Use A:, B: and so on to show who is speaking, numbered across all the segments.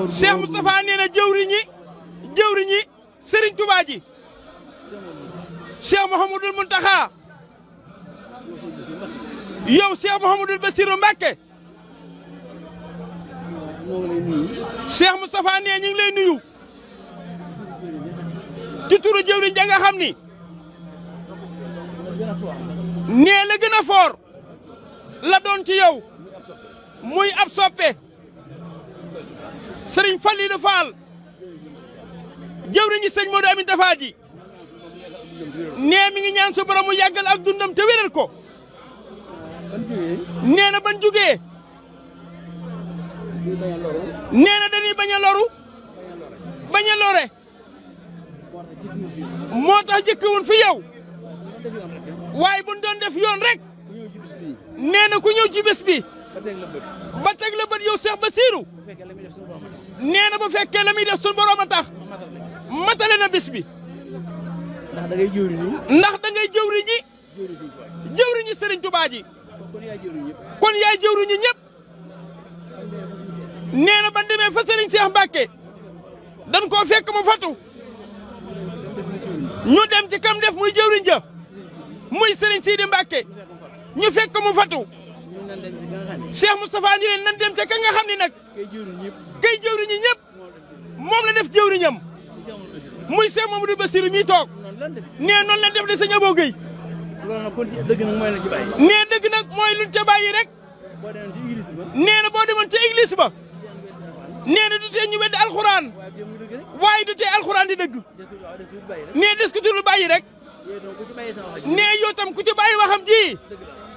A: Cheikh Moustapha nee na jëwriñi Serigne Touba ji Cheikh Mouhamadoul Mountakha yow Cheikh Mouhamadoul Bassirou Mbacké Cheikh Moustapha nee ñu ngi lay nuyu ci turu jëwriñ ja nga xam ni nee la gën a foor la doon ci yow muy ab soppe Serigne Fallilou Fall jëwriñi sëñ Modou Amin Tafa ji nee mi ngi ñaan su borom mu yàggal ak dundam te wéral ko nee na ban jugee nee na dañuy bañ a loru bañ a lore moo tax jëkkewun fi yow waaye buñ doon def yoon rek nee na ku ñëw ci bés bi ba teg la bët yow Cheikh Bassirou nee na bu fekkee la muy def suñu borom a tax matale na bés bi ndax da ngay jëwriñi Serigne Touba ji kon yaay jëwriñi ñëpp nee na ban demee fa Serigne Cheikh Mbacké dañ koo fekk mu fatu ñu dem ci kam def muy jëwriñ ja muy Serigne Sidi Mbacké ñu fekk mu fatu Cheikh Moustapha ñu leen nan dem ca ka nga xam ni nag kay jëwriñi ñëpp moom la def jëwriñam muy Cheikh Mamadou Bassirou mi toog nee noonu la def de sëñ Abo Gueye nee dëgg nag mooy luñ ca bàyyi rek nee na boo demoon ca église ba nee na du tee ñu wedd alxuraan waaye du tee alxuraan di dëgg nee des ko lu bàyyi rek nee yow tam ku ci bàyyi waxam ji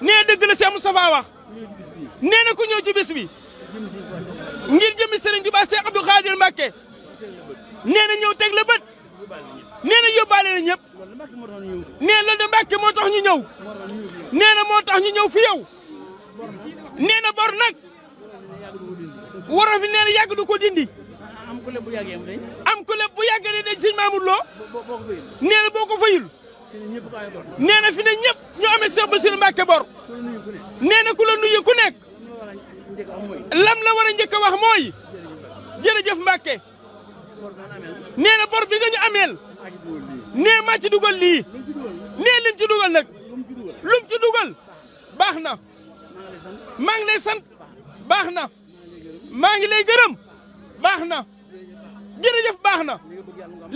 A: nee dëgg la Cheikh Moustapha wax nee na ku ñëw ci bis bi ngir jëmmi Serigne Touba Cheikh Abdou Khadir Mbacké nee na ñëw teg la bët nee na yóbbaale na ñëpp nee loolu de Mbacké moo tax ñu ñëw nee na moo tax ñu ñëw fi yow nee na bor nag waro fi nee na yàgg du ko dindi am ku lépp bu yàggee dañ sëñ Mamour Lo nee na boo ko fayul nee na fi ne ñëpp ñu amee Cheikh Bassirou Mbacké bor nee na ku la nuyu ku nekk lam la war a njëkk a wax mooy jërëjëf Mbacké nee na bor bi nga ñu ameel nee maa ci dugal lii nee lim ci dugal nag lum ci dugal baax na maa ngi lay sant baax na maa ngi lay gërëm baax na jërëjëf baax na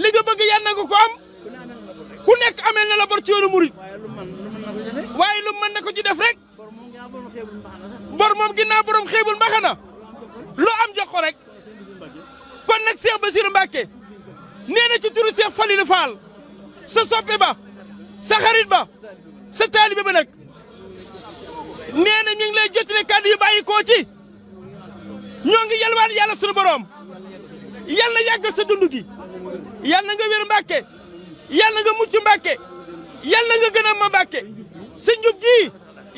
A: li nga bëgg yàlla na nga ko am ku nekk ameel na la bor ci yoonu murit waaye lu mën na ko ci def rek bor moom ginnaaw borom xeebul mbaxana loo am jox ko rek kon nag Cheikh Bassirou Mbacké nee na ci turu Cheikh Fallilou Fall sa soppe ba sa xarit ba sa taalibe ba nag nee na ñu ngi lay jotale kàddu yu bàyyi koo ci ñoo ngi yalwaan yàlla sunu borom yàlla yàggal sa dund gi yàlla nga wér Mbacké yàlla nga mucc Mbacké yàlla nga gën a ma Mbacké sa njub gi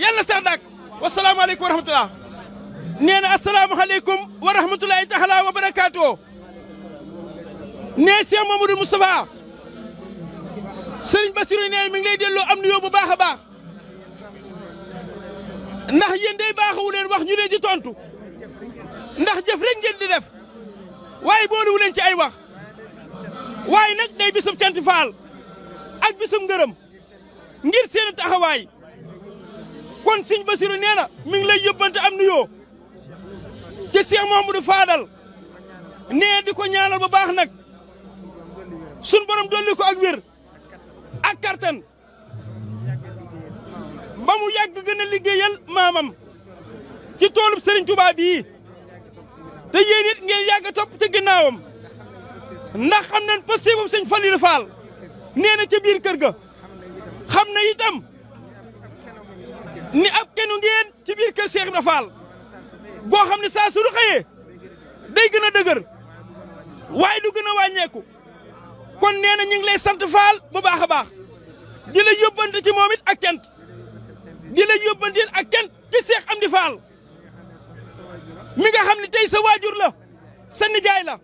A: yàlla sax dàkk wasalaamaaleykum wa rahmatulah nee na asalaamaaleykum wa rahmatulahi taala wa barakaatu nee Cheikh Mamadou Moustapha Serigne Bassirou nee mi ngi lay delloo am nuyoo bu baax a baax ndax yéen day baaxawu leen wax ñu leen di tontu ndax jëf rek ngeen di def waaye booluwu leen ci ay wax waaye nag day bisub cant faal ak bisub ngërëm ngir seen taxawaay kon Serigne Bassirou nee na mi ngi lay yóbbante am nuyoo te Cheikh Mouhamadou Fadal nee di ko ñaanal bu baax nag sun borom dolli ko ak wér ak kartan ba mu yàgg gën a liggéeyal maamam ci toolub Serigne Touba bii te yéen it ngeen yàgg a topp ci ginnaawam ndax xam nañ posté boobu sëñ Fallilou Fall nee na ca biir kër ga xam na itam ni ab kenu ngeen ci biir kër Cheikh Ibra Fall goo xam ne saa su ñu xëyee day gën a dëgër waaye du gën a wàññeeku kon nee na ñu ngi lay sant Fall bu baax a baax di la yóbbante ci moom it ak cant di la yóbbante ak cant ci Cheikh Amdi Fall mi nga xam ne tey sa waajur la sa nijaay la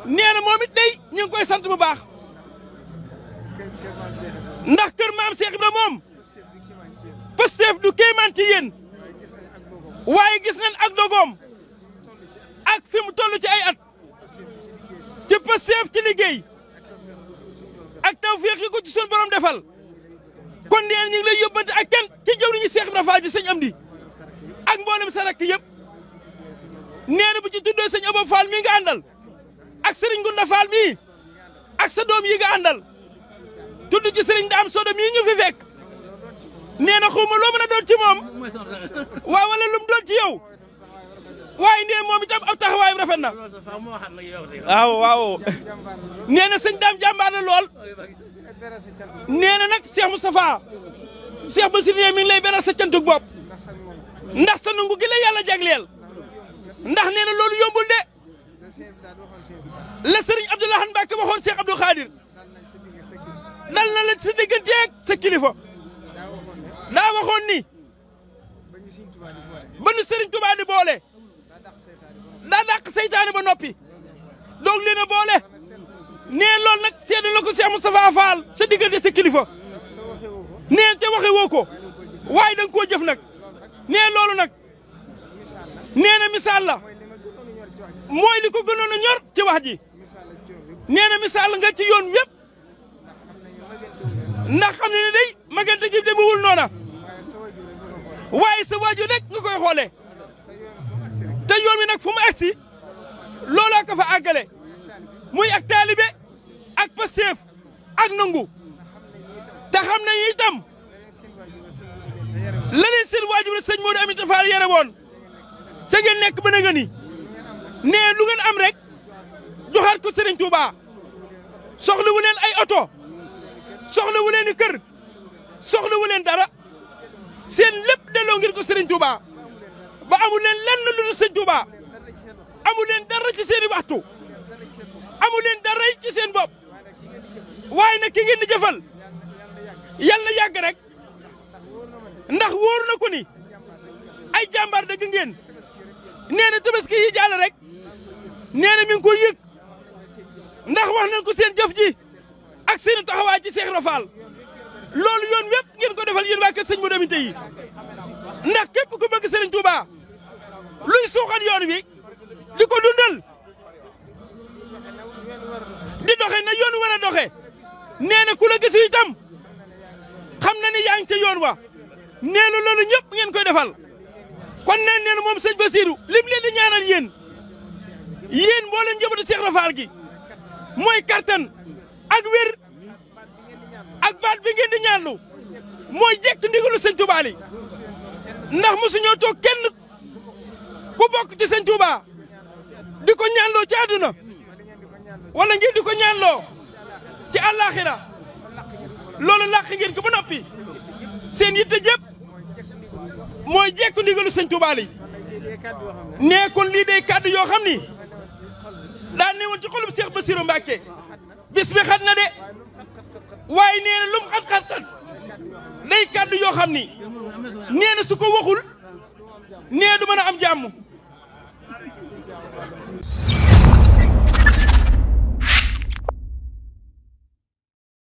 A: nee na moom it day ñu ngi koy sant bu baax ndax kër maam Cheikh Ibra moom Pastef du kéemaan ci yéen waaye gis nañ ak dogoom ak fi mu toll ci ay at ci pëseef ci liggéey ak tawfeex yi ko ci sunu borom defal kon nee na ñu ngi lay yóbbante ak kenn ci jëwriñu Cheikh Ibra Fall ji sëñ Amdi ak mboolem sa rakk yëpp nee na bu ci tuddee sëñ Abo Fall mii nga àndal ak sëriñ Gunda Fall mii ak sa doom yi nga àndal tudd ci sëriñ Daam Soda mii ñu fi fekk nee na xawma loo mën a doon ci moom waaw wala lu mu doon ci yow waaye nee moom itam ab taxawaayam rafet na waaw nee na sëñ Daam jàmbaar la lool nee na nag Cheikh Moustapha Cheikh Bassirou mi ngi lay beral sa cantug bopp ndax sa nangu gi la yàlla jagleel ndax nee na loolu yombul de la sëriñ Abdoulahan Mbacke waxoon Cheikh Abdou Khadir dal na la sa digganteeg sa kilifa daa waxoon ni ba nu sëriñ Touba di boole daa dàq seytaane ba noppi doog leen a boole nee loolu nag seede la ko Cheikh Moustapha Fall sa diggante sa kilifa nee te waxe woo ko waaye da nga koo jëf nag nee loolu nag nee na misaal la mooy li ko gënoon a ñor ci wax ji nee na misaal nga ci yoon wépp ndax xam ne ne day magante gi demewul noona waaye sa waajur rek nga koy xoolee te yoon wi nag fu mu agsi looloo ko fa àggale muy ak taalibe ak pasteef ak nangu te xam nañu itam la leen seen waajur sëñ Modou Aminta Fall yare woon ca ngeen nekk ba nga ni nee lu ngeen am rek joxaat ko Serigne Touba soxlawu leen ay oto soxlawu leen i kër soxlawu leen dara seen lépp delloo ngir ko Serigne Touba ba amul leen lenn lu dul Serigne Touba amul leen dara ci seen i waxtu amul leen dara ci seen bopp waaye nag ki ngeen di jëfal yàlla yàgg rek ndax wóor na ko ni ay jàmbaar dëgg ngeen nee na tabaski yi jàll rek nee na mi ngi koy yëg ndax wax nañ ko seen jëf ji ak seen taxawaay ci Cheikh Ibra Fall loolu yoon wépp ngeen ko defal yéen waa kër sëñ Modou Aminta yi ndax képp ku bëgg Serigne Touba luy suuxat yoon wi di ko dundal di doxe na yoon war a doxe nee na ku la gisu itam xam na ni yaa ngi ca yoon wa nee na loolu ñëpp ngeen koy defal kon nee na moom sëñ Bassirou lim leen di ñaanal yéen mboolem njabootu Cheikh Ibra Fall gi mooy kattan ak wér ak baat bi ngeen di ñaanlu mooy jekk ndigalu sëñ Touba li ndax mosuñoo toog kenn ku bokk ci sëñ Touba di ko ñaanloo ci àdduna wala ngeen di ko ñaanloo ci àllaaxira loolu làq ngeen ko ba noppi seen yitte jëpp mooy jekk ndigalu sëñ Touba li nee kon lii day kàddu yoo xam ni daa newoon ci xolum Cheikh Bassirou Mbacke bis bi xat na de waaye nee na lu mu xat-xat day kàddu yoo xam ni nee na su ko waxul nee du mën a am jàmm